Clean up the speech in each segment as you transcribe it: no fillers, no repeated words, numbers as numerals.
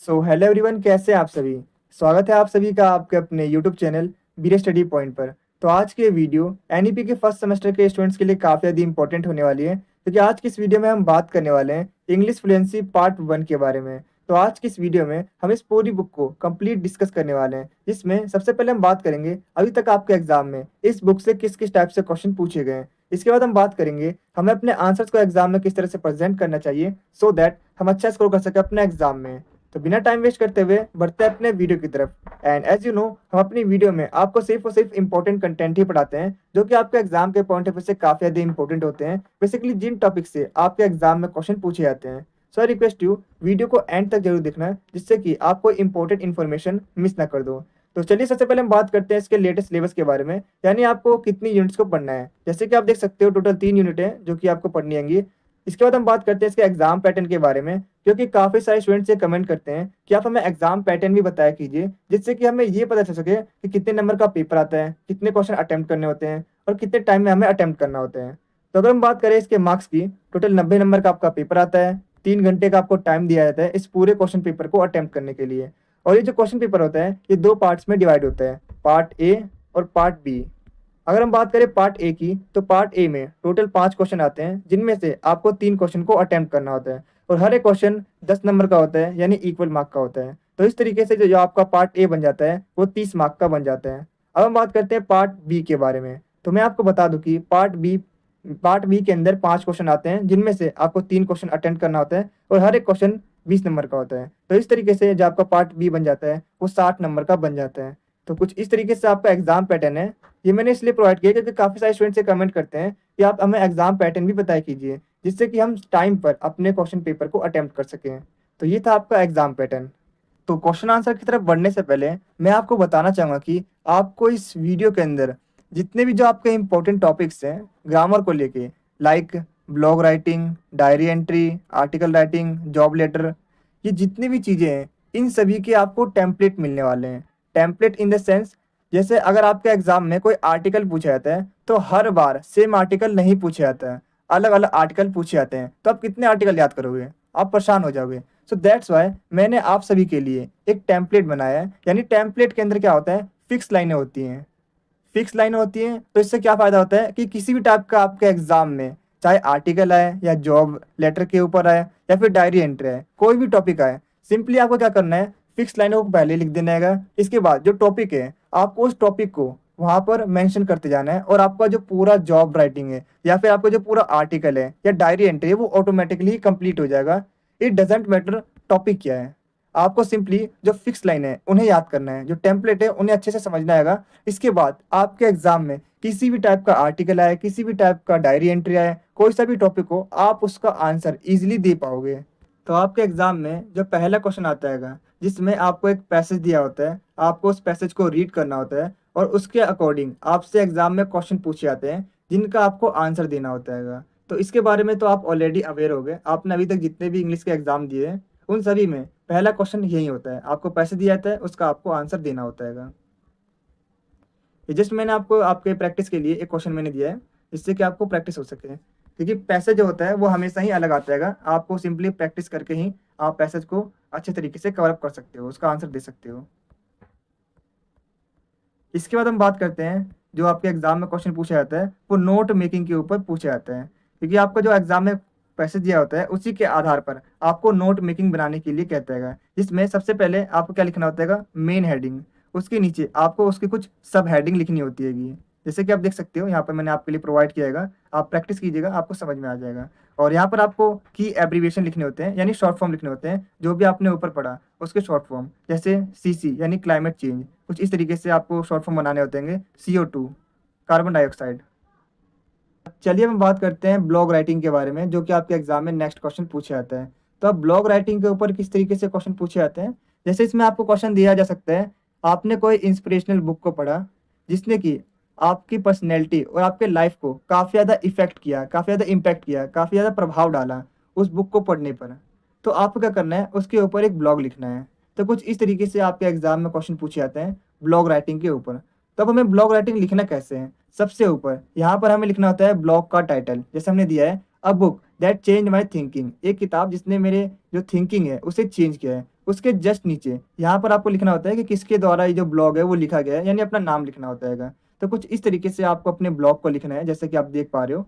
Hello everyone, कैसे हैं आप सभी। स्वागत है आप सभी का आपके अपने यूट्यूब चैनल बीरे स्टडी पॉइंट पर। तो आज की ये वीडियो एनईपी के फर्स्ट सेमेस्टर के स्टूडेंट्स के लिए काफ़ी ज़्यादा इंपॉर्टेंट होने वाली है, क्योंकि आज की इस वीडियो में हम बात करने वाले हैं इंग्लिश फ्लुएंसी पार्ट 1 के बारे में। तो आज की इस वीडियो में हम इस पूरी बुक को कंप्लीट डिस्कस करने वाले हैं, जिसमें सबसे पहले हम बात करेंगे अभी तक आपके एग्जाम में इस बुक से किस किस टाइप से क्वेश्चन पूछे गए हैं। इसके बाद हम बात करेंगे हमें अपने आंसर्स को एग्जाम में किस तरह से प्रेजेंट करना चाहिए, सो दैट हम अच्छा स्कोर कर सके अपने एग्जाम में। तो बिना टाइम वेस्ट करते हुए बढ़ते हैं अपने वीडियो की तरफ। एंड एज यू नो, हम अपनी वीडियो में आपको सिर्फ और सिर्फ इंपॉर्टेंट कंटेंट ही पढ़ाते हैं, जो कि आपके एग्जाम के पॉइंट ऑफ व्यू से काफी ज्यादा इंपॉर्टेंट होते हैं, बेसिकली जिन टॉपिक से आपके एग्जाम में क्वेश्चन पूछे जाते हैं। सो आई रिक्वेस्ट यू, वीडियो को एंड तक जरूर देखना, जिससे कि आपको इंपॉर्टेंट इन्फॉर्मेशन मिस ना कर दो। तो चलिए सबसे पहले हम बात करते हैं इसके लेटेस्ट सिलेबस के बारे में, यानी आपको कितनी यूनिट्स को पढ़ना है। जैसे कि आप देख सकते हो टोटल 3 यूनिट है जो कि आपको पढ़नी होंगी। इसके बाद हम बात करते हैं इसके एग्जाम पैटर्न के बारे में, क्योंकि काफ़ी सारे स्टूडेंट्स ये कमेंट करते हैं कि आप हमें एग्जाम पैटर्न भी बताया कीजिए, जिससे कि हमें ये पता चल सके कि कितने नंबर का पेपर आता है, कितने क्वेश्चन अटेम्प्ट करने होते हैं और कितने टाइम में हमें अटेम्प्ट करना होता है। तो अगर हम बात करें इसके मार्क्स की, टोटल 90 नंबर का आपका पेपर आता है। 3 घंटे का आपको टाइम दिया जाता है इस पूरे क्वेश्चन पेपर को अटेम्प्ट करने के लिए। और ये जो क्वेश्चन पेपर होता है ये 2 पार्ट्स में डिवाइड होता है, पार्ट ए और पार्ट बी। अगर हम बात करें पार्ट ए की, तो पार्ट ए में टोटल 5 क्वेश्चन आते हैं, जिनमें से आपको 3 क्वेश्चन को अटेम्प्ट करना होता है और हर एक क्वेश्चन 10 नंबर का होता है, यानी इक्वल मार्क का होता है। तो इस तरीके से जो आपका पार्ट ए बन जाता है वो 30 मार्क का बन जाता है। अब हम बात करते हैं पार्ट बी के बारे में। तो मैं आपको बता दूं कि पार्ट बी के अंदर 5 क्वेश्चन आते हैं, जिनमें से आपको 3 क्वेश्चन अटेम्प्ट करना होता है और हर एक क्वेश्चन 20 नंबर का होता है। तो इस तरीके से जो आपका पार्ट बी बन जाता है वो 60 नंबर का बन जाता है। तो कुछ इस तरीके से आपका एग्जाम पैटर्न है। ये मैंने इसलिए प्रोवाइड किया क्योंकि काफ़ी सारे स्टूडेंट से कमेंट करते हैं कि आप हमें एग्जाम पैटर्न भी बताया कीजिए, जिससे कि हम टाइम पर अपने क्वेश्चन पेपर को अटेम्प्ट कर सकें। तो ये था आपका एग्जाम पैटर्न। तो क्वेश्चन आंसर की तरफ बढ़ने से पहले मैं आपको बताना चाहूँगा कि आपको इस वीडियो के अंदर जितने भी जो आपके इंपॉर्टेंट टॉपिक्स हैं ग्रामर को लेके, like blog writing, diary entry, article writing, job letter, ये जितनी भी चीज़ें हैं इन सभी के आपको टेम्पलेट मिलने वाले हैं। टेम्पलेट इन द सेंस, जैसे अगर आपके एग्जाम में कोई आर्टिकल पूछा जाता है तो हर बार सेम आर्टिकल नहीं पूछा जाता है, अलग अलग आर्टिकल पूछे जाते हैं। तो आप कितने आर्टिकल याद करोगे, आप परेशान हो जाओगे। सो दैट्स वाई मैंने आप सभी के लिए एक टेम्पलेट बनाया है। यानी टेम्पलेट के अंदर क्या होता है, फिक्स लाइनें होती हैं। फिक्स लाइनें होती हैं तो इससे क्या फ़ायदा होता है कि किसी भी टाइप का आपके एग्जाम में चाहे आर्टिकल आए या जॉब लेटर के ऊपर आए या फिर डायरी एंट्री आए, कोई भी टॉपिक आए, सिंपली आपको क्या करना है, फिक्स लाइनों को पहले लिख देना है। इसके बाद जो टॉपिक है आपको उस टॉपिक को वहाँ पर मेंशन करते जाना है, और आपका जो पूरा जॉब राइटिंग है या फिर आपका जो पूरा आर्टिकल है या डायरी एंट्री है वो ऑटोमेटिकली कंप्लीट हो जाएगा। इट डजेंट मैटर टॉपिक क्या है, आपको सिंपली जो फिक्स लाइन है उन्हें याद करना है, जो टेम्पलेट है उन्हें अच्छे से समझना आएगा। इसके बाद आपके एग्जाम में किसी भी टाइप का आर्टिकल आए, किसी भी टाइप का डायरी एंट्री आए, कोई सा भी टॉपिक हो, आप उसका आंसर इजीली दे पाओगे। तो आपके एग्जाम में जो पहला क्वेश्चन आता है जिसमें आपको एक पैसेज दिया होता है, आपको उस पैसेज को रीड करना होता है और उसके अकॉर्डिंग आपसे एग्जाम में क्वेश्चन पूछे जाते हैं, जिनका आपको आंसर देना होता है। तो इसके बारे में तो आप ऑलरेडी अवेयर हो गए, आपने अभी तक जितने भी इंग्लिश के एग्जाम दिए हैं उन सभी में पहला क्वेश्चन यही होता है, आपको पैसे दिया जाता है, उसका आपको आंसर देना होता है। ये जस्ट मैंने आपको आपके प्रैक्टिस के लिए एक क्वेश्चन मैंने दिया है, जिससे कि आपको प्रैक्टिस हो सके, क्योंकि पैसेज जो होता है वो हमेशा ही अलग आता है। आपको सिंपली प्रैक्टिस करके ही आप पैसेज को अच्छे तरीके से कवर अप कर सकते हो, उसका आंसर दे सकते हो। इसके बाद हम बात करते हैं जो आपके एग्जाम में क्वेश्चन पूछा जाता है वो नोट मेकिंग के ऊपर पूछा जाता है, क्योंकि आपका जो एग्जाम में पैसेज दिया होता है उसी के आधार पर आपको नोट मेकिंग बनाने के लिए कहता है, जिसमें सबसे पहले आपको क्या लिखना होता है, मेन हेडिंग। उसके नीचे आपको उसकी कुछ सब हेडिंग लिखनी होती है, जैसे कि आप देख सकते हो यहाँ पर मैंने आपके लिए प्रोवाइड किया है। आप प्रैक्टिस कीजिएगा, आपको समझ में आ जाएगा। और यहाँ पर आपको की एब्रीविएशन लिखने होते हैं, यानी शॉर्ट फॉर्म लिखने होते हैं, जो भी आपने ऊपर पढ़ा उसके शॉर्ट फॉर्म, जैसे सीसी यानी क्लाइमेट चेंज, कुछ इस तरीके से आपको शॉर्ट फॉर्म बनाने होते हैं। CO2 carbon dioxide. चलिए हम बात करते हैं ब्लॉग राइटिंग के बारे में, जो कि आपके एग्जाम में नेक्स्ट क्वेश्चन पूछे जाता है। तो अब ब्लॉग राइटिंग के ऊपर किस तरीके से क्वेश्चन पूछे जाते हैं, जैसे इसमें आपको क्वेश्चन दिया जा सकता है, आपने कोई इंस्पिरेशनल बुक को पढ़ा जिसने कि आपकी पर्सनैलिटी और आपके लाइफ को काफ़ी ज़्यादा इफेक्ट किया, काफ़ी ज़्यादा इम्पैक्ट किया, काफ़ी ज़्यादा प्रभाव डाला उस बुक को पढ़ने पर। तो आपको क्या करना है, उसके ऊपर एक ब्लॉग लिखना है। तो कुछ इस तरीके से आपके एग्जाम में क्वेश्चन पूछे जाते हैं ब्लॉग राइटिंग के ऊपर। तो अब हमें ब्लॉग राइटिंग लिखना कैसे है, सबसे ऊपर यहाँ पर हमें लिखना होता है ब्लॉग का टाइटल, जैसे हमने दिया है a book that change my thinking, एक किताब जिसने मेरे जो थिंकिंग है उसे चेंज किया है। उसके जस्ट नीचे यहाँ पर आपको लिखना होता है कि किसके द्वारा ये जो ब्लॉग है वो लिखा गया है, यानी अपना नाम लिखना होता है। तो कुछ इस तरीके से आपको अपने ब्लॉग को लिखना है, जैसे कि आप देख पा रहे हो।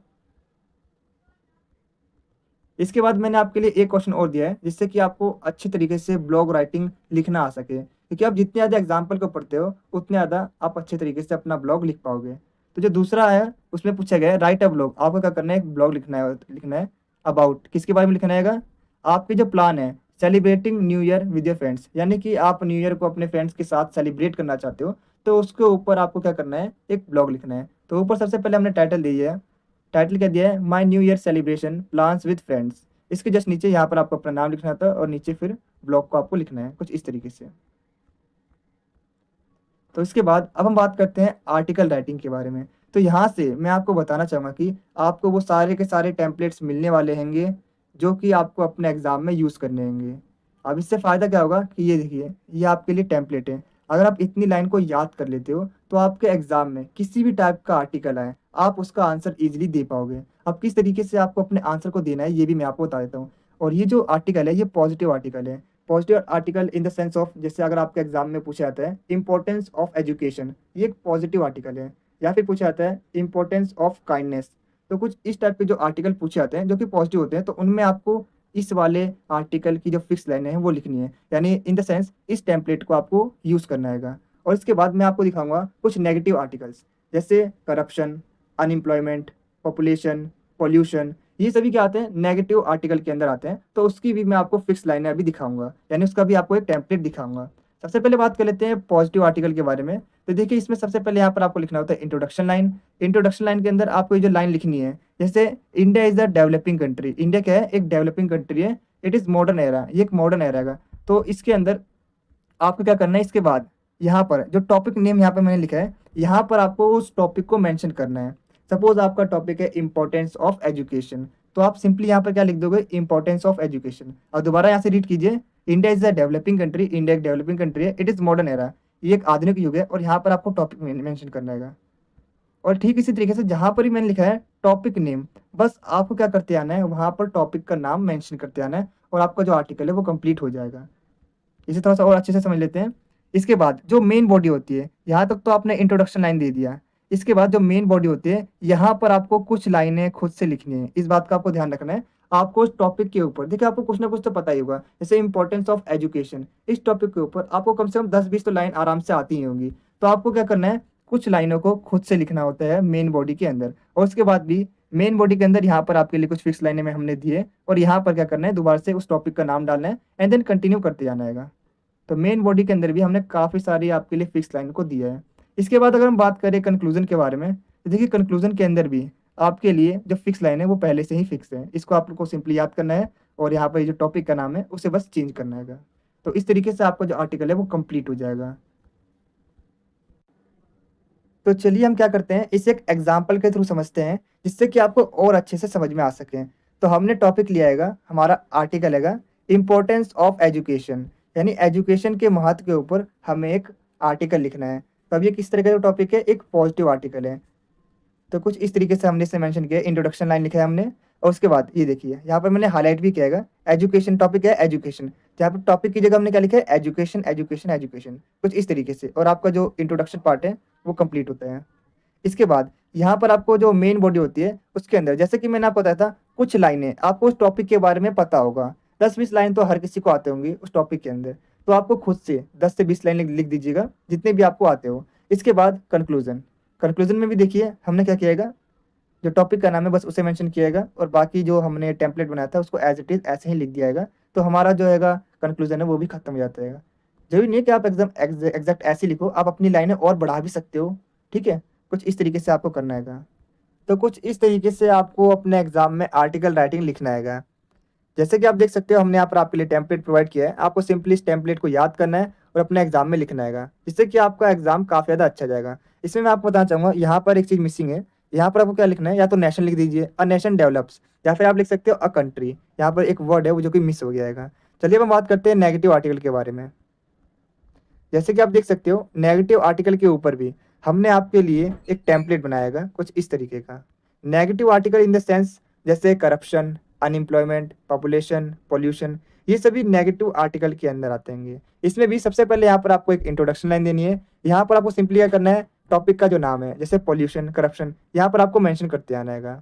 इसके बाद मैंने आपके लिए एक क्वेश्चन और दिया है, जिससे कि आपको अच्छे तरीके से ब्लॉग राइटिंग लिखना आ सके, क्योंकि आप जितने ज़्यादा एग्जाम्पल को पढ़ते हो उतने ज़्यादा आप अच्छे तरीके से अपना ब्लॉग लिख पाओगे। तो जो दूसरा है उसमें पूछा गया है राइट अ ब्लॉग। आपको क्या करना है, एक ब्लॉग लिखना है अबाउट किसके बारे में लिखना है। आपके जो प्लान है celebrating new year with your friends, यानी कि आप न्यू ईयर को अपने फ्रेंड्स के साथ सेलिब्रेट करना चाहते हो, तो उसके ऊपर आपको क्या करना है, एक ब्लॉग लिखना है। तो ऊपर सबसे पहले हमने टाइटल दिया है, टाइटल क्या दिया है, my new year celebration plans with friends. इसके जस्ट नीचे यहाँ पर आपको अपना नाम लिखना था और नीचे फिर ब्लॉग को आपको लिखना है कुछ इस तरीके से। तो इसके बाद अब हम बात करते हैं आर्टिकल राइटिंग के बारे में। तो यहाँ से मैं आपको बताना चाहूँगा कि आपको वो सारे के सारे टेम्पलेट्स मिलने वाले होंगे जो कि आपको अपने एग्ज़ाम में यूज़ करने होंगे। अब इससे फ़ायदा क्या होगा कि ये देखिए, ये आपके लिए टेम्पलेट है। अगर आप इतनी लाइन को याद कर लेते हो तो आपके एग्ज़ाम में किसी भी टाइप का आर्टिकल आए आप उसका आंसर ईजिली दे पाओगे। अब किस तरीके से आपको अपने आंसर को देना है ये भी मैं आपको बता देता हूँ। और ये जो आर्टिकल है ये पॉजिटिव आर्टिकल है। Positive article in the sense of, जैसे अगर आपके एग्जाम में पूछा जाता है इंपॉर्टेंस ऑफ एजुकेशन, ये एक पॉजिटिव आर्टिकल है। या फिर पूछा जाता है इंपॉर्टेंस ऑफ काइंडनेस। तो कुछ इस टाइप के जो आर्टिकल पूछे जाते हैं जो कि पॉजिटिव होते हैं, तो उनमें आपको इस वाले आर्टिकल की जो फिक्स लाइनें हैं वो लिखनी है, यानी इन द सेंस इस टेम्पलेट को आपको यूज़ करना है। और इसके बाद मैं आपको दिखाऊंगा कुछ नेगेटिव आर्टिकल्स, जैसे करप्शन, अनएम्प्लॉयमेंट, पॉपुलेशन, पॉल्यूशन, ये सभी क्या आते हैं, नेगेटिव आर्टिकल के अंदर आते हैं। तो उसकी भी मैं आपको फिक्स लाइनें अभी दिखाऊंगा, यानी उसका भी आपको एक टेम्पलेट दिखाऊंगा। सबसे पहले बात कर लेते हैं पॉजिटिव आर्टिकल के बारे में। तो देखिए इसमें सबसे पहले यहाँ पर आपको लिखना होता है इंट्रोडक्शन लाइन। इंट्रोडक्शन लाइन के अंदर आपको ये जो लाइन लिखनी है, जैसे India is the developing country. India क्या है, एक डेवलपिंग कंट्री है। इट इज़ मॉडर्न एरा, ये एक मॉडर्न एरा है। तो इसके अंदर आपको क्या करना है, इसके बाद यहाँ पर जो टॉपिक नेम यहाँ पर मैंने लिखा है, यहाँ पर आपको उस टॉपिक को मेंशन करना है। सपोज आपका टॉपिक है इंपॉर्टेंस ऑफ एजुकेशन, तो आप सिंपली यहाँ पर क्या लिख दोगे, इंपॉर्टेंस ऑफ एजुकेशन। और दोबारा यहाँ से रीड कीजिए, India is a developing country. India एक डेवलपिंग कंट्री है। इट इज़ मॉडर्न एरा, ये एक आधुनिक युग है। और यहाँ पर आपको टॉपिक मेंशन करना है। और ठीक इसी तरीके से जहाँ पर ही मैंने लिखा है टॉपिक नेम, बस आपको क्या करते आना है, वहाँ पर टॉपिक का नाम मेंशन करते आना है और आपका जो आर्टिकल है वो कंप्लीट हो जाएगा। इसे थोड़ा सा और अच्छे से समझ लेते हैं। इसके बाद जो मेन बॉडी होती है, यहाँ तक तो आपने इंट्रोडक्शन लाइन दे दिया। इसके बाद जो मेन बॉडी होती है, यहाँ पर आपको कुछ लाइनें खुद से लिखनी है। इस बात का आपको ध्यान रखना है। आपको उस टॉपिक के ऊपर, देखिए आपको कुछ ना कुछ तो पता ही होगा, जैसे इंपॉर्टेंस ऑफ एजुकेशन, इस टॉपिक के ऊपर आपको कम से कम 10-20 तो लाइन आराम से आती ही होंगी। तो आपको क्या करना है, कुछ लाइनों को खुद से लिखना होता है मेन बॉडी के अंदर। और उसके बाद भी मेन बॉडी के अंदर यहाँ पर आपके लिए कुछ फिक्स लाइनें में हमने दिए, और यहाँ पर क्या करना है, दोबारा से उस टॉपिक का नाम डालना है एंड देन कंटिन्यू करते जाना है। तो मेन बॉडी के अंदर भी हमने काफ़ी सारी आपके लिए फिक्स लाइन को दिया है। इसके बाद अगर हम बात करें कंक्लूजन के बारे में, तो देखिए कंक्लूजन के अंदर भी आपके लिए जो फिक्स लाइन है वो पहले से ही फिक्स है। इसको आपको सिंपली याद करना है और यहाँ पर जो टॉपिक का नाम है उसे बस चेंज करना है। तो इस तरीके से आपका जो आर्टिकल है वो कंप्लीट हो जाएगा। तो चलिए हम क्या करते हैं, इसे एक एग्जाम्पल के थ्रू समझते हैं, जिससे कि आपको और अच्छे से समझ में आ सके। तो हमने टॉपिक लिया है, हमारा आर्टिकल है इम्पोर्टेंस ऑफ एजुकेशन, यानी एजुकेशन के महत्व के ऊपर हमें एक आर्टिकल लिखना है। तो अब ये किस तरह का जो टॉपिक है, एक पॉजिटिव आर्टिकल है। तो कुछ इस तरीके से हमने इसे मेंशन किया, इंट्रोडक्शन लाइन लिखा है हमने। और उसके बाद ये देखिए यहाँ पर मैंने हाईलाइट भी किया है, एजुकेशन टॉपिक है एजुकेशन। यहाँ पर टॉपिक की जगह हमने क्या लिखा है, एजुकेशन एजुकेशन एजुकेशन, कुछ इस तरीके से। और आपका जो इंट्रोडक्शन पार्ट है वो कंप्लीट होता है। इसके बाद यहाँ पर आपको जो मेन बॉडी होती है उसके अंदर, जैसे कि मैंने आपको बताया था, कुछ लाइनें आपको उस टॉपिक के बारे में पता होगा। 10-20 लाइन तो हर किसी को आते होंगे उस टॉपिक के अंदर। तो आपको खुद से 10 से 20 लाइन लिख दीजिएगा, जितने भी आपको आते हो। इसके बाद कंक्लूजन, कंक्लूजन में भी देखिए हमने क्या किया, जो टॉपिक का नाम है बस उसे मेंशन किया और बाकी जो हमने टेम्पलेट बनाया था उसको एज इट इज़ ऐसे ही लिख दिया। तो हमारा जो है कंक्लूजन है वो भी खत्म हो जाता है। जरूरी नहीं है कि आप एकदम एग्जैक्ट ऐसे लिखो, आप अपनी लाइनें और बढ़ा भी सकते हो। ठीक है, कुछ इस तरीके से आपको करना है। तो कुछ इस तरीके से आपको अपने एग्जाम में आर्टिकल राइटिंग लिखना है। जैसे कि आप देख सकते हो हमने यहाँ पर आपके लिए टेम्पलेट प्रोवाइड किया है। आपको सिंपली इस टेम्पलेट को याद करना है और अपने एग्जाम में लिखना है, जिससे कि आपका एग्जाम काफ़ी ज़्यादा अच्छा जाएगा। इसमें मैं आपको बताना चाहूँगा, यहाँ पर एक चीज़ मिसिंग है। यहाँ पर आपको क्या लिखना है, या तो नेशन लिख दीजिए, अ नेशन डेवलप्स, या फिर आप लिख सकते हो अ कंट्री। यहाँ पर एक वर्ड है वो जो कि मिस हो गया है। चलिए अब हम बात करते हैं नेगेटिव आर्टिकल के बारे में। जैसे कि आप देख सकते हो नेगेटिव आर्टिकल के ऊपर भी हमने आपके लिए एक टेम्पलेट बनाया कुछ इस तरीके का। Negative article in the sense जैसे करप्शन, अनएम्प्लॉयमेंट, पॉपुलेशन, पॉल्यूशन, ये सभी नेगेटिव आर्टिकल के अंदर आते हैं। इसमें भी सबसे पहले यहाँ पर आपको एक इंट्रोडक्शन लाइन देनी है। यहाँ पर आपको सिंपली क्या करना है, टॉपिक का जो नाम है जैसे पॉल्यूशन, करप्शन, यहाँ पर आपको मेंशन करते आना है।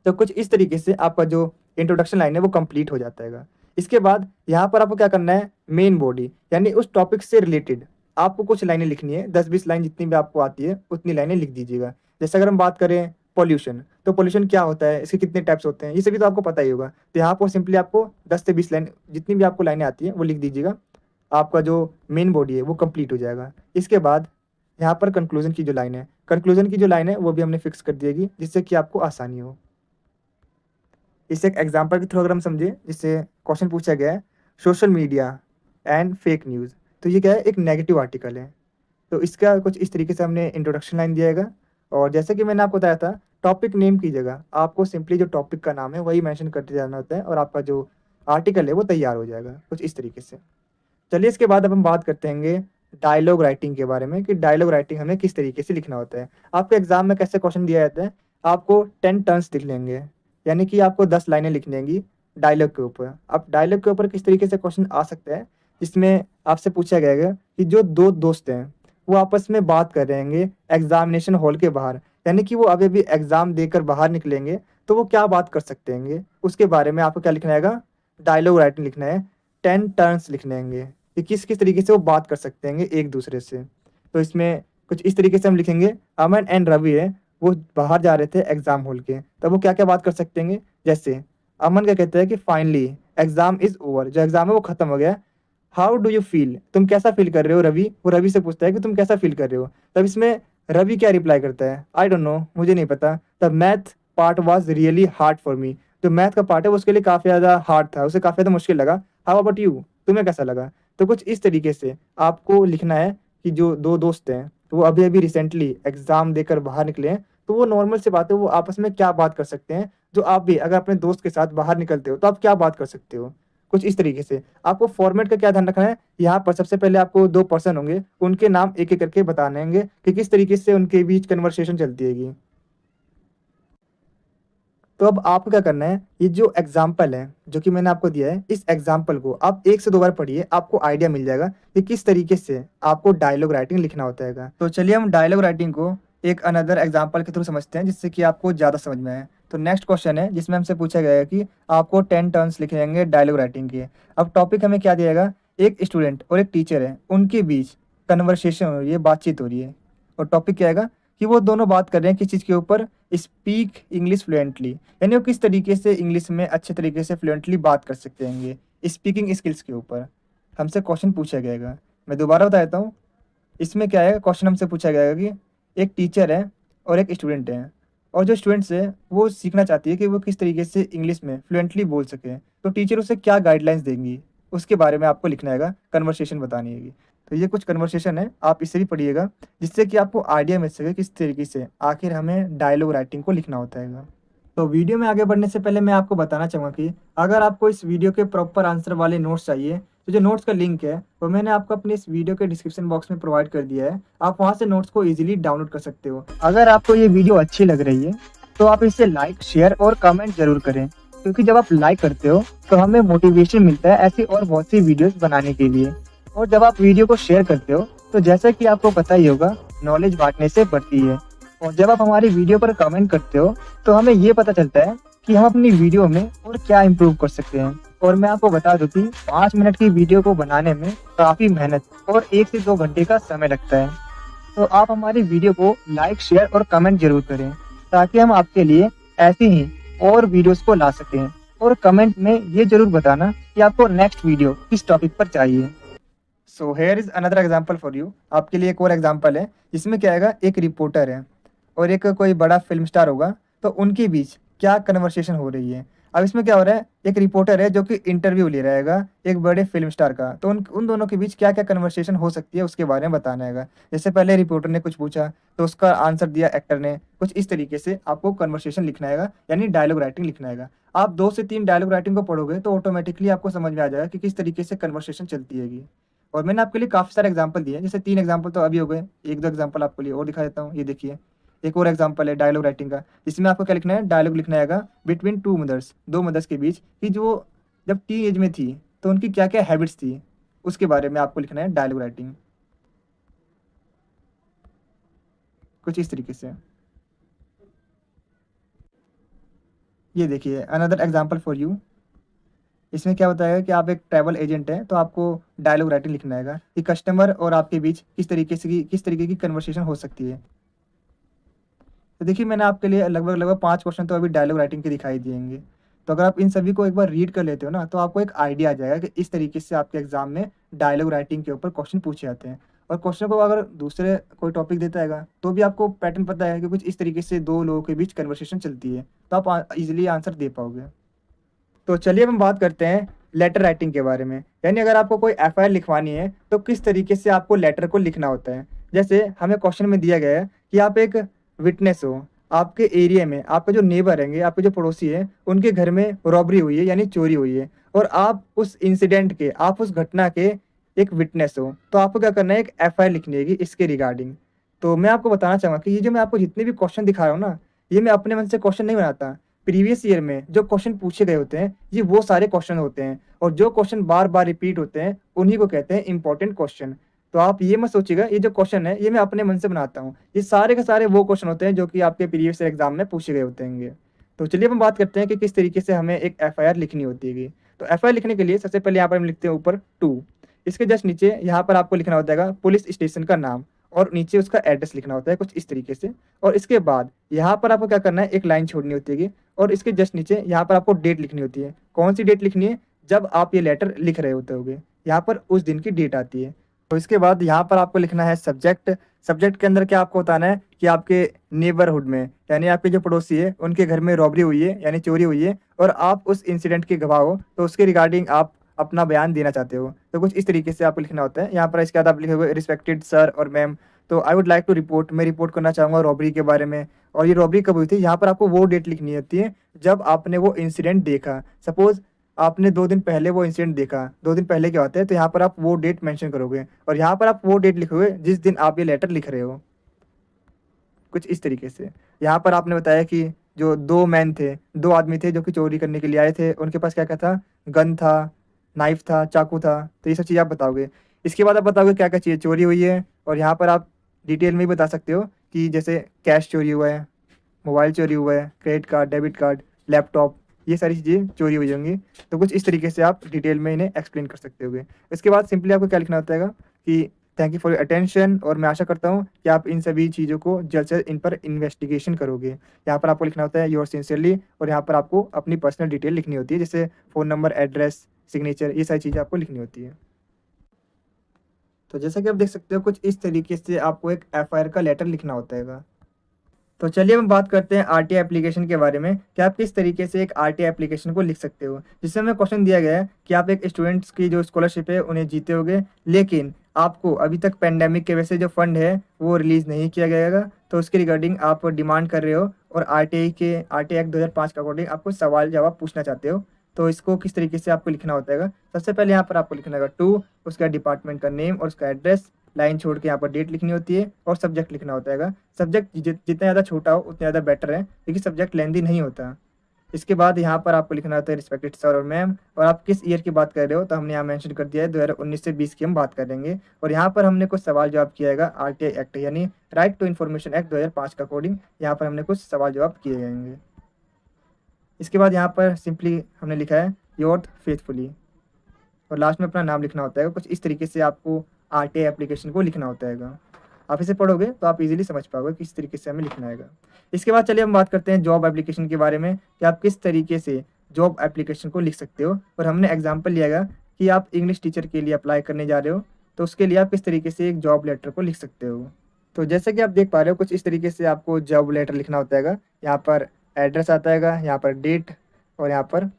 तो कुछ इस तरीके से आपका जो इंट्रोडक्शन लाइन है वो कंप्लीट हो जाता है। इसके बाद यहाँ पर आपको क्या करना है, मेन बॉडी यानी उस टॉपिक से रिलेटेड आपको कुछ लाइनें लिखनी है। 10-20 लाइन जितनी भी आपको आती है उतनी लाइनें लिख दीजिएगा। जैसे अगर हम बात करें पॉल्यूशन, तो पॉल्यूशन क्या होता है, इसके कितने टाइप्स होते हैं, ये सभी तो आपको पता ही होगा। तो यहाँ पर सिंपली आपको 10 से 20 लाइन जितनी भी आपको लाइनें आती हैं वो लिख दीजिएगा। आपका जो मेन बॉडी है वो कंप्लीट हो जाएगा। इसके बाद यहाँ पर कंक्लूजन की जो लाइन है, कंक्लूजन की जो लाइन है वो भी हमने फिक्स कर दिएगी जिससे कि आपको आसानी हो। इसे एक एग्जांपल के थ्रू अगर हम समझें, जिससे क्वेश्चन पूछा गया है social media and fake news, तो ये क्या है, एक नेगेटिव आर्टिकल है। तो इसका कुछ इस तरीके से हमने इंट्रोडक्शन लाइन दिया है। और जैसे कि मैंने आपको बताया था, टॉपिक नेम की जगह आपको सिंपली जो टॉपिक का नाम है वही मेंशन करते जाना होता है और आपका जो आर्टिकल है वो तैयार हो जाएगा कुछ इस तरीके से। चलिए इसके बाद अब हम बात करते हैं डायलॉग राइटिंग के बारे में कि डायलॉग राइटिंग हमें किस तरीके से लिखना होता है। आपके एग्जाम में कैसे क्वेश्चन दिया जाता है, आपको 10 टर्न्स लिख लेंगे, यानी कि आपको 10 लाइनें लिखनी होंगी डायलॉग के ऊपर। अब डायलॉग के ऊपर किस तरीके से क्वेश्चन आ सकता है, जिसमें आपसे पूछा गया कि जो दो दोस्त हैं वो आपस में बात कर रहे हैं एग्जामिनेशन हॉल के बाहर, यानी कि वो अभी भी एग्जाम देकर बाहर निकलेंगे तो वो क्या बात कर सकते हैं, उसके बारे में आपको क्या लिखना है, डायलॉग राइटिंग लिखना है। 10 टर्न्स लिखने होंगे कि किस किस तरीके से वो बात कर सकते हैं एक दूसरे से। तो इसमें कुछ इस तरीके से हम लिखेंगे, अमन एंड रवि है वो बाहर जा रहे थे एग्जाम हॉल के, तब वो क्या क्या बात कर सकते हैं। जैसे अमन क्या कहता है कि फाइनली एग्जाम इज ओवर, जो एग्जाम है वो खत्म हो गया। हाउ डू यू फील, तुम कैसा फील कर रहे हो रवि, वो रवि से पूछता है कि तुम कैसा फील कर रहे हो। तब इसमें रवि क्या रिप्लाई करता है, आई डोंट नो, मुझे नहीं पता, the math part was really hard for me, जो मैथ का पार्ट है वो उसके लिए काफ़ी ज़्यादा हार्ड था, उसे काफ़ी ज़्यादा मुश्किल लगा। हाउ अबाउट यू, तुम्हें कैसा लगा। तो कुछ इस तरीके से आपको लिखना है कि जो दो दोस्त हैं तो वो अभी अभी रिसेंटली एग्जाम देकर बाहर निकले हैं, तो वो नॉर्मल सी बात है, वो आपस में क्या बात कर सकते हैं, जो आप भी अगर अपने दोस्त के साथ बाहर निकलते हो तो आप क्या बात कर सकते हो। कुछ इस तरीके से आपको फॉर्मेट का क्या ध्यान रखना है, यहाँ पर सबसे पहले आपको 2 पर्सन होंगे, उनके नाम एक एक करके बताने होंगे कि किस तरीके से उनके बीच कन्वर्सेशन चलती हैगी। तो अब आपको क्या करना है, ये जो एग्जाम्पल है जो कि मैंने आपको दिया है, इस एग्जाम्पल को आप 1 से 2 बार पढ़िए, आपको आइडिया मिल जाएगा कि किस तरीके से आपको डायलॉग राइटिंग लिखना होता है। तो चलिए हम डायलॉग राइटिंग को एक अनदर एग्जाम्पल के थ्रू समझते हैं जिससे कि आपको ज़्यादा समझ में आए। तो नेक्स्ट क्वेश्चन है जिसमें हमसे पूछा गया है कि आपको 10 टर्न्स लिखे जाएंगे डायलॉग राइटिंग के। अब टॉपिक हमें क्या दिएगा, एक स्टूडेंट और एक टीचर है, उनके बीच कन्वर्सेशन हो रही है, बातचीत हो रही है। और टॉपिक क्या आएगा कि वो दोनों बात कर रहे हैं किस चीज़ के ऊपर, स्पीक इंग्लिश फ्लुएंटली, यानी वो किस तरीके से इंग्लिश में अच्छे तरीके से फ्लुएंटली बात कर सकते हैं, स्पीकिंग स्किल्स के ऊपर हमसे क्वेश्चन पूछा गया। मैं दोबारा बता देता हूँ, इसमें क्या है, क्वेश्चन हमसे पूछा गया कि एक टीचर है और एक स्टूडेंट है, और जो स्टूडेंट्स है वो सीखना चाहती है कि वो किस तरीके से इंग्लिश में फ्लुएंटली बोल सके, तो टीचर उसे क्या गाइडलाइंस देंगी उसके बारे में आपको लिखना है, कन्वर्सेशन बतानी है। तो ये कुछ कन्वर्सेशन है, आप इसे भी पढ़िएगा जिससे कि आपको आइडिया मिल सके किस तरीके से आखिर हमें डायलॉग राइटिंग को लिखना होता है। तो वीडियो में आगे बढ़ने से पहले मैं आपको बताना चाहूँगा कि अगर आपको इस वीडियो के प्रॉपर आंसर वाले नोट्स चाहिए तो जो नोट्स का लिंक है वो मैंने आपको अपने इस वीडियो के डिस्क्रिप्शन बॉक्स में प्रोवाइड कर दिया है, आप वहाँ से नोट्स को ईजिली डाउनलोड कर सकते हो। अगर आपको ये वीडियो अच्छी लग रही है तो आप इसे लाइक, शेयर और कमेंट जरूर करें, क्योंकि जब आप लाइक करते हो तो हमें मोटिवेशन मिलता है ऐसी और बहुत सी वीडियोस बनाने के लिए। और जब आप वीडियो को शेयर करते हो तो जैसा कि आपको पता ही होगा, नॉलेज बांटने से बढ़ती है। और जब आप हमारी वीडियो पर कमेंट करते हो तो हमें ये पता चलता है कि हम अपनी वीडियो में और क्या इम्प्रूव कर सकते हैं। और मैं आपको बता दूं कि 5 मिनट की वीडियो को बनाने में काफ़ी मेहनत और 1 से 2 घंटे का समय लगता है। तो आप हमारी वीडियो को लाइक, शेयर और कमेंट जरूर करें ताकि हम आपके लिए ऐसी ही और वीडियोस को ला सकें। और कमेंट में ये जरूर बताना कि आपको नेक्स्ट वीडियो किस टॉपिक पर चाहिए। So here is another example for you, आपके लिए एक और एग्जाम्पल है जिसमें क्या आएगा, एक रिपोर्टर है और एक कोई बड़ा फिल्म स्टार होगा, तो उनके बीच क्या कन्वर्सेशन हो रही है। अब इसमें क्या हो रहा है, एक रिपोर्टर है जो कि इंटरव्यू ले रहेगा एक बड़े फिल्म स्टार का, तो उन दोनों के बीच क्या क्या कन्वर्सेशन हो सकती है उसके बारे में बताना है। जैसे पहले रिपोर्टर ने कुछ पूछा तो उसका आंसर दिया एक्टर ने, कुछ इस तरीके से आपको कन्वर्सेशन लिखना है, यानी डायलॉग राइटिंग लिखना है। आप 2 से 3 डायलॉग राइटिंग को पढ़ोगे तो ऑटोमेटिकली आपको समझ में आ जाएगा कि किस तरीके से कन्वर्सेशन चलती है। और मैंने आपके लिए काफ़ी सारे एग्जाम्पल दिए हैं, जैसे 3 एग्जाम्पल तो अभी हो गए, 1-2 एग्जाम्पल आपके लिए और दिखा देता हूँ। ये देखिए, एक और एग्जाम्पल है डायलॉग राइटिंग का, जिसमें आपको क्या लिखना है, डायलॉग लिखना है बिटवीन 2 मदर्स, 2 मदर्स के बीच, कि जो जब टीन एज में थी तो उनकी क्या क्या हैबिट्स थी, उसके बारे में आपको लिखना है डायलॉग राइटिंग, कुछ इस तरीके से। ये देखिए अनदर एग्जांपल फॉर यू। इसमें क्या होता है कि आप एक ट्रैवल एजेंट हैं, तो आपको डायलॉग राइटिंग लिखना है कि कस्टमर और आपके बीच किस तरीके की कन्वर्सेशन हो सकती है। तो देखिए मैंने आपके लिए लगभग लगभग 5 क्वेश्चन तो अभी डायलॉग राइटिंग के दिखाई दिएंगे। तो अगर आप इन सभी को एक बार रीड कर लेते हो ना, तो आपको एक आइडिया आ जाएगा कि इस तरीके से आपके एग्जाम में डायलॉग राइटिंग के ऊपर क्वेश्चन पूछे जाते हैं। और क्वेश्चन को अगर दूसरे कोई टॉपिक देता है तो भी आपको पैटर्न पता है कि कुछ इस तरीके से दो लोगों के बीच कन्वर्सेशन चलती है, तो आप इजीली आंसर दे पाओगे। तो चलिए अब हम बात करते हैं लेटर राइटिंग के बारे में। यानी अगर आपको कोई एफआईआर लिखवानी है तो किस तरीके से आपको लेटर को लिखना होता है। जैसे हमें क्वेश्चन में दिया गया है कि आप एक विटनेस हो, आपके एरिया में आपके जो नेबर रहेंगे, आपके जो पड़ोसी है, उनके घर में रॉबरी हुई है यानी चोरी हुई है, और आप उस इंसिडेंट के, आप उस घटना के एक विटनेस हो, तो आपको क्या करना है, एक एफआईआर लिखनी है इसके रिगार्डिंग। तो मैं आपको बताना चाहूँगा कि ये जो मैं आपको जितने भी क्वेश्चन दिखा रहा हूँ ना, ये मैं अपने मन से क्वेश्चन नहीं बनाता। प्रीवियस ईयर में जो क्वेश्चन पूछे गए होते हैं, ये वो सारे क्वेश्चन होते हैं, और जो क्वेश्चन बार बार रिपीट होते हैं उन्हीं को कहते हैं इंपॉर्टेंट क्वेश्चन। तो आप ये मत सोचिएगा ये जो क्वेश्चन है ये मैं अपने मन से बनाता हूँ, ये सारे के सारे वो क्वेश्चन होते हैं जो कि आपके प्रीवियस ईयर एग्जाम में पूछे गए होते हैं। तो चलिए हम बात करते हैं कि किस तरीके से हमें एक एफआईआर लिखनी होती है। तो एफआईआर लिखने के लिए सबसे पहले यहाँ पर हम लिखते हैं ऊपर 2, इसके जस्ट नीचे यहाँ पर आपको लिखना होता है पुलिस स्टेशन का नाम, और नीचे उसका एड्रेस लिखना होता है कुछ इस तरीके से। और इसके बाद यहाँ पर आपको क्या करना है, एक लाइन छोड़नी होती है, और इसके जस्ट नीचे यहाँ पर आपको डेट लिखनी होती है। कौन सी डेट लिखनी है, जब आप ये लेटर लिख रहे होते होगे, यहाँ पर उस दिन की डेट आती है। तो इसके बाद यहाँ पर आपको लिखना है सब्जेक्ट। सब्जेक्ट के अंदर क्या आपको बताना है कि आपके नेबरहुड में, यानी आपके जो पड़ोसी है, उनके घर में रॉबरी हुई है यानी चोरी हुई है, और आप उस इंसिडेंट के गवाह हो, तो उसके रिगार्डिंग आप अपना बयान देना चाहते हो। तो कुछ इस तरीके से आपको लिखना होता है। यहाँ पर इसके बाद आप लिखोगे रिस्पेक्टेड सर और मैम, तो I would like to report, मैं रिपोर्ट करना चाहूँगा रॉबरी के बारे में। और ये रॉबरी कब हुई थी, यहाँ पर आपको वो डेट लिखनी होती है जब आपने वो इंसिडेंट देखा। सपोज आपने 2 दिन पहले वो इंसिडेंट देखा, 2 दिन पहले क्या होता है, तो यहाँ पर आप वो डेट मेंशन करोगे, और यहाँ पर आप वो डेट लिखोगे जिस दिन आप ये लेटर लिख रहे हो, कुछ इस तरीके से। यहाँ पर आपने बताया कि जो 2 मैन थे, 2 आदमी थे जो कि चोरी करने के लिए आए थे, उनके पास क्या क्या था, गन था, नाइफ था, चाकू था, तो ये सब चीज़ आप बताओगे। इसके बाद आप बताओगे क्या क्या चीज़ चोरी हुई है, और यहाँ पर आप डिटेल में भी बता सकते हो कि जैसे कैश चोरी हुआ है, मोबाइल चोरी हुआ है, credit card, debit card, laptop, ये सारी चीज़ें चोरी हुई होंगी। तो कुछ इस तरीके से आप डिटेल में इन्हें एक्सप्लेन कर सकते होगे। इसके बाद सिंपली आपको क्या लिखना होता है कि thank you for your attention, और मैं आशा करता हूँ कि आप इन सभी चीज़ों को जल्द से इन पर इन्वेस्टिगेशन करोगे। यहाँ पर आपको लिखना होता है योर सिंसियरली, और यहाँ पर आपको अपनी पर्सनल डिटेल लिखनी होती है, जैसे फ़ोन नंबर, एड्रेस, सिग्नेचर, ये सारी चीज़ें आपको लिखनी होती है। तो जैसा कि आप देख सकते हो कुछ इस तरीके से आपको एक एफआईआर का लेटर लिखना होता है। तो चलिए हम बात करते हैं आरटीआई एप्लीकेशन के बारे में कि आप किस तरीके से एक आरटीआई एप्लीकेशन को लिख सकते हो। जिसमें हमें क्वेश्चन दिया गया है कि आप एक स्टूडेंट्स की जो स्कॉलरशिप है उन्हें जीते होगे, लेकिन आपको अभी तक पेंडेमिक के वजह से जो फंड है वो रिलीज़ नहीं किया गया, तो उसके रिगार्डिंग आप डिमांड कर रहे हो, और आरटीआई एक्ट 2005 के अकॉर्डिंग आपको सवाल जवाब पूछना चाहते हो। तो इसको किस तरीके से आपको लिखना होता है, सबसे पहले यहाँ पर आपको लिखना है 2, उसका डिपार्टमेंट का नेम और उसका एड्रेस, लाइन छोड़ के यहाँ पर डेट लिखनी होती है, और सब्जेक्ट लिखना होता है। सब्जेक्ट जितना ज़्यादा छोटा हो उतना ज़्यादा बेटर है, क्योंकि सब्जेक्ट लेंदी नहीं होता। इसके बाद यहाँ पर आपको लिखना होता है रिस्पेक्टेड सर और मैम, और आप किस ईयर की बात कर रहे हो, तो हमने यहाँ मेंशन कर दिया है 2019 से 20 की हम बात करेंगे। और यहाँ पर हमने कुछ सवाल जवाब किया है आरटीआई एक्ट यानी राइट टू इन्फॉर्मेशन एक्ट 2005 के अकॉर्डिंग, यहाँ पर हमने कुछ सवाल जवाब किए जाएंगे। इसके बाद यहाँ पर सिंपली हमने लिखा है योर फेथफुली, और लास्ट में अपना नाम लिखना होता है। कुछ इस तरीके से आपको आरटीआई एप्लीकेशन को लिखना होता है। आप इसे पढ़ोगे तो आप इजीली समझ पाओगे किस तरीके से हमें लिखना है। इसके बाद चलिए हम बात करते हैं जॉब एप्लीकेशन के बारे में कि आप किस तरीके से जॉब एप्लीकेशन को लिख सकते हो। और हमने एग्जांपल लिया गया कि आप इंग्लिश टीचर के लिए अप्लाई करने जा रहे हो, तो उसके लिए आप किस तरीके से एक जॉब लेटर को लिख सकते हो। तो जैसे कि आप देख पा रहे हो कुछ इस तरीके से आपको जॉब लेटर लिखना होता है। यहाँ पर एड्रेस आता है, यहाँ पर डेट, और यहाँ पर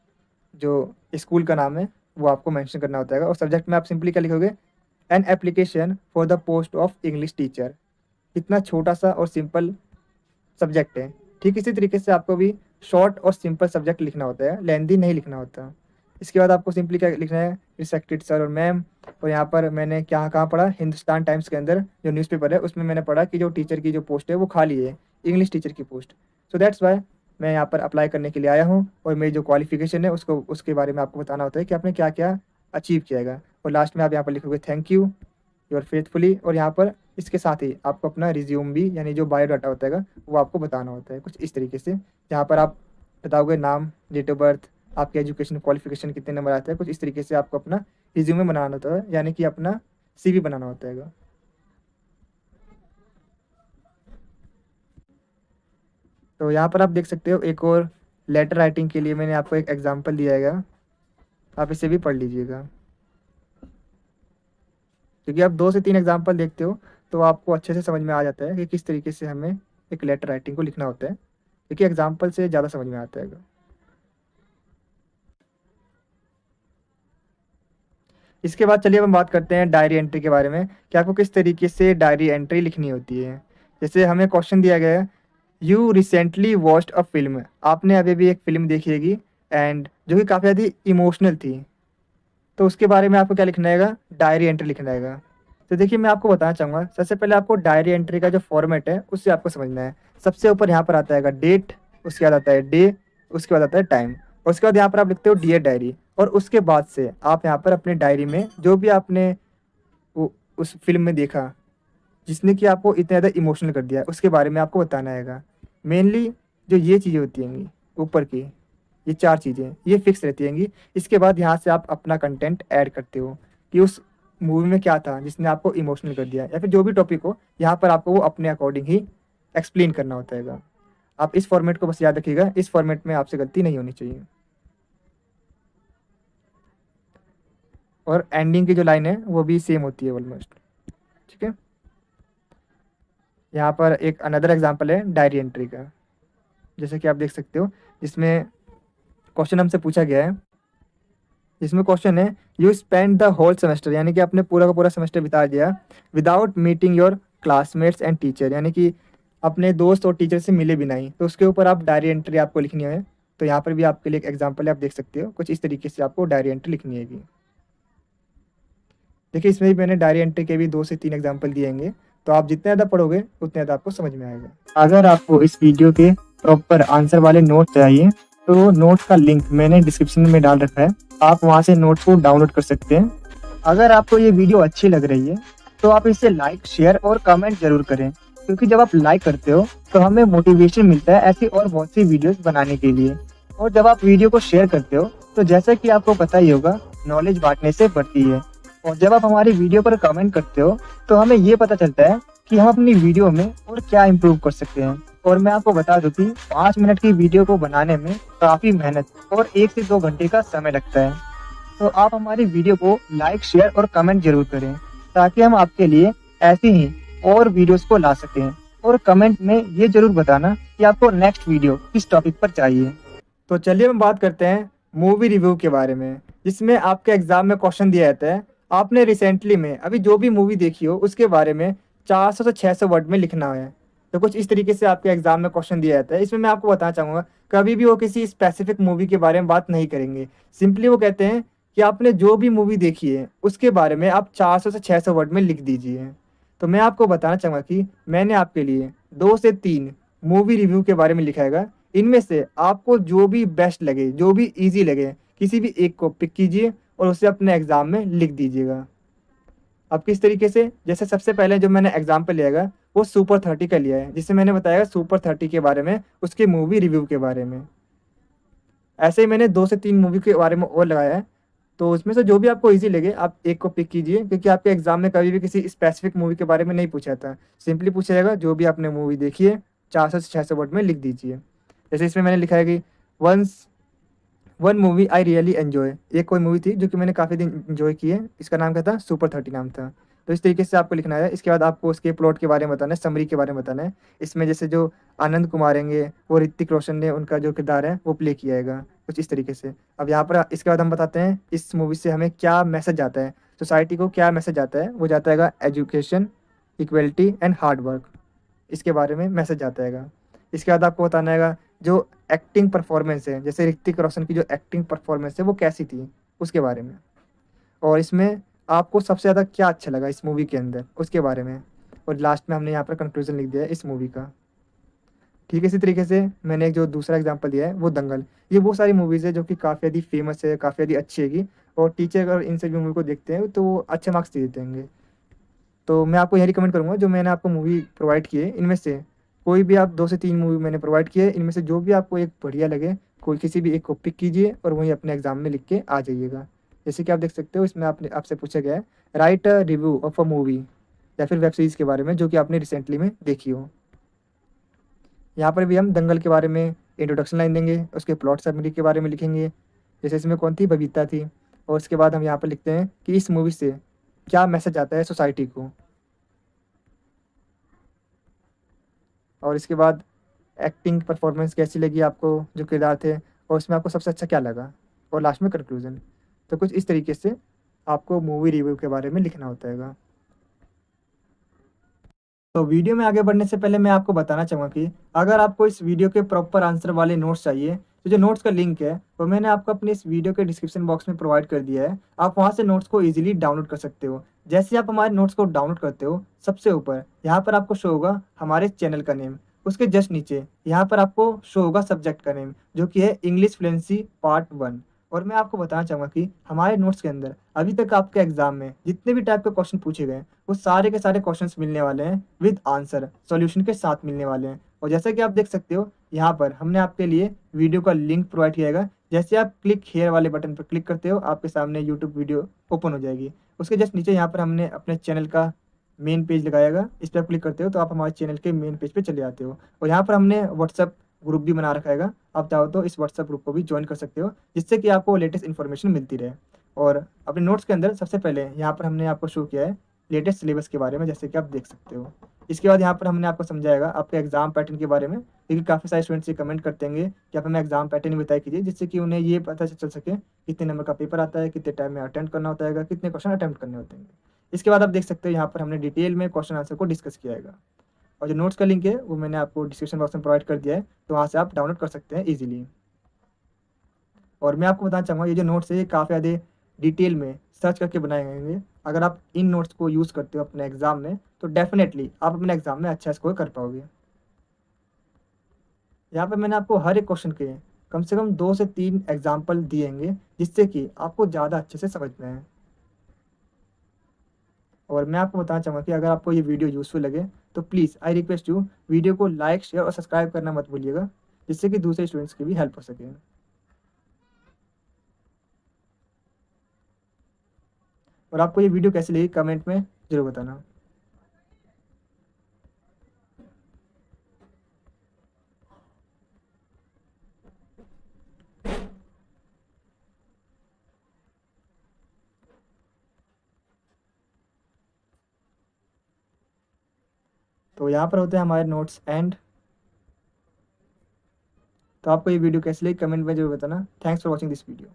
जो स्कूल का नाम है वो आपको मेंशन करना होता है। और सब्जेक्ट में आप सिंपली क्या लिखोगे, an application for the post of English teacher. कितना छोटा सा और सिंपल सब्जेक्ट है। ठीक इसी तरीके से आपको भी शॉर्ट और सिंपल सब्जेक्ट लिखना होता है, लेंदी नहीं लिखना होता। इसके बाद आपको सिंपली क्या लिखना है, रिस्पेक्टेड सर और मैम, और यहाँ पर मैंने क्या कहाँ पढ़ा, हिंदुस्तान टाइम्स के अंदर जो न्यूज़पेपर है उसमें मैंने पढ़ा कि जो टीचर की जो पोस्ट है वो खाली है, इंग्लिश टीचर की पोस्ट। सो दैट्स वाई मैं यहाँ पर अप्लाई करने के लिए आया हूँ, और मेरी जो क्वालिफिकेशन है उसके बारे में आपको बताना होता है कि आपने क्या क्या अचीव किया जाएगा। और लास्ट में आप यहाँ पर लिखोगे थैंक यू योर फेथफुली, और यहाँ पर इसके साथ ही आपको अपना रिज्यूम भी यानी जो बायोडाटा होता है वो आपको बताना होता है कुछ इस तरीके से, जहाँ पर आप बताओगे नाम, डेट ऑफ बर्थ, आपके एजुकेशन क्वालिफिकेशन कितने नंबर आते हैं, कुछ इस तरीके से आपको अपना रिज्यूमे बनाना होता है, यानी कि अपना CV बनाना होता है। तो यहाँ पर आप देख सकते हो एक और लेटर राइटिंग के लिए मैंने आपको एक एग्जांपल दिया है, आप इसे भी पढ़ लीजिएगा। क्योंकि आप 2 से 3 एग्जांपल देखते हो तो आपको अच्छे से समझ में आ जाता है कि किस तरीके से हमें एक लेटर राइटिंग को लिखना होता है, क्योंकि एग्जांपल से ज़्यादा समझ में आता है। इसके बाद चलिए अब हम बात करते हैं डायरी एंट्री के बारे में कि आपको किस तरीके से डायरी एंट्री लिखनी होती है। जैसे हमें क्वेश्चन दिया गया है, you recently watched a film, आपने अभी भी एक फिल्म देखी होगी एंड जो कि काफ़ी ज़्यादा इमोशनल थी, तो उसके बारे में आपको क्या लिखना है, डायरी एंट्री लिखना है। तो देखिए मैं आपको बताना चाहूँगा, सबसे पहले आपको डायरी एंट्री का जो फॉर्मेट है उससे आपको समझना है। सबसे ऊपर यहाँ पर आता है डेट, उसके बाद आता है डे, उसके बाद आता है टाइम, और उसके बाद यहाँ पर आप लिखते हो डियर डायरी, और उसके बाद से आप यहाँ पर अपने डायरी में जो भी आपने उस फिल्म में देखा जिसने कि आपको इतना ज़्यादा इमोशनल कर दिया उसके बारे में आपको बताना है। मेनली जो ये चीज़ें होती हैं ऊपर की, ये 4 चीज़ें ये फिक्स रहती हैंगी। इसके बाद यहाँ से आप अपना कंटेंट ऐड करते हो कि उस मूवी में क्या था जिसने आपको इमोशनल कर दिया, या फिर जो भी टॉपिक हो यहाँ पर आपको वो अपने अकॉर्डिंग ही एक्सप्लेन करना होता है। आप इस फॉर्मेट को बस याद रखिएगा, इस फॉर्मेट में आपसे गलती नहीं होनी चाहिए। और एंडिंग की जो लाइन है वो भी सेम होती है ऑलमोस्ट, ठीक है। यहाँ पर एक अनदर एग्जांपल है डायरी एंट्री का, जैसे कि आप देख सकते हो, जिसमें क्वेश्चन हमसे पूछा गया है, जिसमें क्वेश्चन है you spend the whole semester, यानी कि आपने पूरा का पूरा सेमेस्टर बिता दिया without meeting your classmates and teacher, यानी कि अपने दोस्त और टीचर से मिले भी नहीं, तो उसके ऊपर आप डायरी एंट्री आपको लिखनी है। तो यहाँ पर भी आपके लिए एक एग्जाम्पल है, आप देख सकते हो कुछ इस तरीके से आपको डायरी एंट्री लिखनी है। देखिए इसमें भी मैंने डायरी एंट्री के भी 2 से 3 एग्जाम्पल दिए होंगे, तो आप जितने ज़्यादा पढ़ोगे उतने ज़्यादा आपको समझ में आएगा। अगर आपको इस वीडियो के प्रॉपर आंसर वाले नोट चाहिए तो नोट का लिंक मैंने डिस्क्रिप्शन में डाल रखा है, आप वहाँ से नोट को डाउनलोड कर सकते हैं। अगर आपको ये वीडियो अच्छी लग रही है तो आप इसे लाइक, शेयर और कमेंट जरूर करें, क्योंकि जब आप लाइक करते हो तो हमें मोटिवेशन मिलता है ऐसी और बहुत सी वीडियोस बनाने के लिए। और जब आप वीडियो को शेयर करते हो तो जैसा कि आपको पता ही होगा, नॉलेज बांटने से बढ़ती है। और जब आप हमारी वीडियो पर कमेंट करते हो तो हमें ये पता चलता है कि हम अपनी वीडियो में और क्या इम्प्रूव कर सकते हैं। और मैं आपको बता दूं कि 5 मिनट की वीडियो को बनाने में काफ़ी मेहनत और 1 से 2 घंटे का समय लगता है। तो आप हमारी वीडियो को लाइक, शेयर और कमेंट जरूर करें, ताकि हम आपके लिए ऐसी ही और वीडियोस को ला सकें। और कमेंट में ये जरूर बताना कि आपको नेक्स्ट वीडियो किस टॉपिक पर चाहिए। तो चलिए हम बात करते हैं मूवी रिव्यू के बारे में, जिसमें आपके एग्जाम में क्वेश्चन दिया जाता है, आपने रिसेंटली में अभी जो भी मूवी देखी हो उसके बारे में 400 से 600 वर्ड में लिखना है। तो कुछ इस तरीके से आपके एग्जाम में क्वेश्चन दिया जाता है। इसमें मैं आपको बताना चाहूँगा, कभी भी वो किसी स्पेसिफिक मूवी के बारे में बात नहीं करेंगे। सिंपली वो कहते हैं कि आपने जो भी मूवी देखी है उसके बारे में आप 400 से 600 वर्ड में लिख दीजिए। तो मैं आपको बताना चाहूँगा कि मैंने आपके लिए 2 से 3 मूवी रिव्यू के बारे में लिखा है। इनमें से आपको जो भी बेस्ट लगे, जो भी ईजी लगे, किसी भी एक को पिक कीजिए और उसे अपने एग्ज़ाम में लिख दीजिएगा। अब किस तरीके से, जैसे सबसे पहले जो मैंने एग्जाम्पल लिया है वो सुपर 30 का लिया है, जिससे मैंने बताया सुपर 30 के बारे में, उसके मूवी रिव्यू के बारे में। ऐसे ही मैंने 2 से 3 मूवी के बारे में और लगाया है, तो उसमें से जो भी आपको इजी लगे आप एक को पिक कीजिए, क्योंकि आपके एग्जाम में कभी भी किसी स्पेसिफिक मूवी के बारे में नहीं पूछा जाता। सिंपली पूछा जाएगा जो भी आपने मूवी देखी है 400 से 600 वर्ड में लिख दीजिए। जैसे इसमें मैंने लिखा है कि once one movie I really enjoy, एक कोई मूवी थी जो कि मैंने काफ़ी दिन इन्जॉय की है, इसका नाम क्या था, सुपर 30 नाम था। तो इस तरीके से आपको लिखना है। इसके बाद आपको उसके प्लॉट के बारे में बताना है, समरी के बारे में बताना है। इसमें जैसे जो आनंद कुमार हैंगे वो ऋतिक रोशन ने उनका जो किरदार है वो प्ले किया है, कुछ इस तरीके से। अब यहाँ पर इसके बाद हम बताते हैं इस मूवी से हमें क्या मैसेज आता है, सोसाइटी को क्या मैसेज आता है। वो जाता है education, equality and hard work, इसके बारे में मैसेज आता है। इसके बाद आपको बताना है जो एक्टिंग परफॉर्मेंस है, जैसे ऋतिक रोशन की जो एक्टिंग परफॉर्मेंस है वो कैसी थी उसके बारे में। और इसमें आपको सबसे ज़्यादा क्या अच्छा लगा इस मूवी के अंदर उसके बारे में। और लास्ट में हमने यहाँ पर कंक्लूजन लिख दिया है इस मूवी का। ठीक है, इसी तरीके से मैंने एक जो दूसरा एग्जांपल दिया है वो दंगल। ये वो सारी मूवीज़ है जो कि काफ़ी ज़्यादा फेमस है, काफ़ी ज़्यादा अच्छी हैगी, और टीचर अगर इन सभी मूवी को देखते हैं तो वो अच्छे मार्क्स दे देंगे। तो मैं आपको यही रिकमेंड करूँगा, जो मैंने आपको मूवी प्रोवाइड की है इनमें से कोई भी आप 2 से 3 मूवी मैंने प्रोवाइड की है, इनमें से जो भी आपको एक बढ़िया लगे, कोई किसी भी एक को पिक कीजिए और वहीं अपने एग्ज़ाम में लिख के आ जाइएगा। जैसे कि आप देख सकते हो, इसमें आपने आपसे पूछा गया है, right a review of a movie या फिर वेब सीरीज़ के बारे में जो कि आपने रिसेंटली में देखी हो। यहाँ पर भी हम दंगल के बारे में इंट्रोडक्शन लाइन देंगे, उसके प्लॉट समरी के बारे में लिखेंगे, जैसे इसमें कौन थी, बबीता थी। और उसके बाद हम यहाँ पर लिखते हैं कि इस मूवी से क्या मैसेज आता है सोसाइटी को। और इसके बाद एक्टिंग परफॉर्मेंस कैसी लगी आपको, जो किरदार थे, और उसमें आपको सबसे अच्छा क्या लगा, और लास्ट में कंक्लूजन। तो कुछ इस तरीके से आपको मूवी रिव्यू के बारे में लिखना होता है। तो वीडियो में आगे बढ़ने से पहले मैं आपको बताना चाहूँगा कि अगर आपको इस वीडियो के प्रॉपर आंसर वाले नोट्स चाहिए, तो जो नोट्स का लिंक है वो मैंने आपको अपने इस वीडियो के डिस्क्रिप्शन बॉक्स में प्रोवाइड कर दिया है। आप वहाँ से नोट्स को ईजिली डाउनलोड कर सकते हो। जैसे ही आप हमारे नोट्स को डाउनलोड करते हो, सबसे ऊपर यहाँ पर आपको शो होगा हमारे चैनल का नेम, उसके जस्ट नीचे यहाँ पर आपको शो होगा सब्जेक्ट का नेम, जो कि है इंग्लिश फ्लुएंसी पार्ट 1। और मैं आपको बताना चाहूँगा कि हमारे नोट्स के अंदर अभी तक आपके एग्जाम में जितने भी टाइप के क्वेश्चन पूछे गए, वो सारे के सारे क्वेश्चंस मिलने वाले हैं विद आंसर सॉल्यूशन के साथ मिलने वाले हैं। और जैसा कि आप देख सकते हो, यहाँ पर हमने आपके लिए वीडियो का लिंक प्रोवाइड किया है। जैसे आप क्लिक हेयर वाले बटन पर क्लिक करते हो, आपके सामने यूट्यूब वीडियो ओपन हो जाएगी। उसके जस्ट नीचे यहाँ पर हमने अपने चैनल का मेन पेज लगाएगा, इस पर क्लिक करते हो तो आप हमारे चैनल के मेन पेज पे चले जाते हो। और यहाँ पर हमने व्हाट्सअप ग्रुप भी बना रखा है, आप चाहो तो इस व्हाट्सअप ग्रुप को भी ज्वाइन कर सकते हो, जिससे कि आपको लेटेस्ट इन्फॉर्मेशन मिलती रहे। और अपने नोट्स के अंदर सबसे पहले यहाँ पर हमने आपको शो किया है लेटेस्ट सिलेबस के बारे में, जैसे कि आप देख सकते हो। इसके बाद यहाँ पर हमने आपको समझाएगा आपके एग्जाम पैटर्न के बारे में, क्योंकि काफ़ी सारे स्टूडेंट्स ये कमेंट करते हैं कि आप हमें एग्जाम पैटर्न ही बताया कीजिए, जिससे कि उन्हें ये पता चल सके कितने नंबर का पेपर आता है, कितने टाइम में अटेम्प्ट करना होता है, कितने क्वेश्चन अटेम्प्ट करने होते हैं। इसके बाद आप देख सकते हो यहाँ पर हमने डिटेल में क्वेश्चन आंसर को डिस्कस किया है। और जो नोट्स का लिंक है वो मैंने आपको डिस्क्रिप्शन बॉक्स में प्रोवाइड कर दिया है, तो वहाँ से आप डाउनलोड कर सकते हैं ईजिली। और मैं आपको बताना चाहूँगा, ये जो नोट्स है ये काफ़ी ज़्यादा डिटेल में सर्च करके बनाए गए हैं। अगर आप इन नोट्स को यूज़ करते हो अपने एग्ज़ाम में, तो डेफिनेटली आप अपने एग्ज़ाम में अच्छा स्कोर कर पाओगे। यहाँ पे मैंने आपको हर एक क्वेश्चन के कम से कम 2 से 3 एग्जाम्पल दिए होंगे, जिससे कि आपको ज़्यादा अच्छे से समझ में आए। और मैं आपको बताना चाहूँगा कि अगर आपको ये वीडियो यूज़फुल लगे, तो please I request you, video को लाइक, शेयर और सब्सक्राइब करना मत भूलिएगा, जिससे कि दूसरे स्टूडेंट्स की भी हेल्प हो सके। और आपको ये वीडियो कैसी लगी कमेंट में ज़रूर बताना। तो यहाँ पर होते हैं हमारे नोट्स एंड। तो आपको ये वीडियो कैसी लगी कमेंट में ज़रूर बताना। Thanks for watching this video.